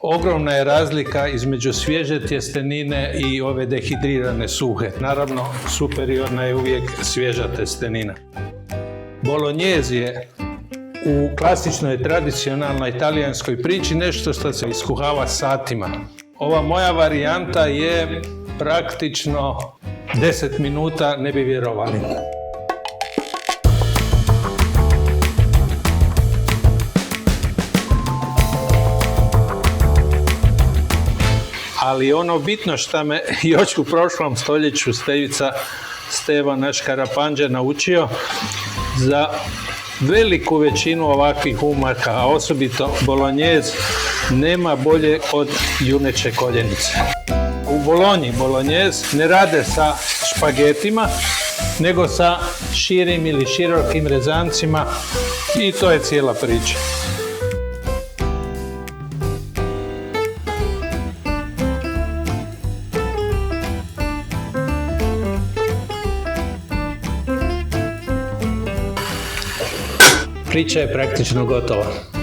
Ogromna je razlika između svježe tjestenine i ove dehidrirane suhe. Naravno, superiorna je uvijek svježa tjestenina. Bolognese je u klasičnoj, tradicionalnoj italijanskoj priči nešto što se iskuhava satima. Ova moja varijanta je praktično 10 minuta, ne bi vjerovali. Ali ono bitno što me još u prošlom stoljeću Stevan naš Karapandža naučio, za veliku većinu ovakvih umaka, a osobito bolognese, nema bolje od juneće koljenice. U Bolonji bolognese ne rade sa špagetima, nego sa širim ili širokim rezancima i to je cijela priča. Priča je praktično gotova.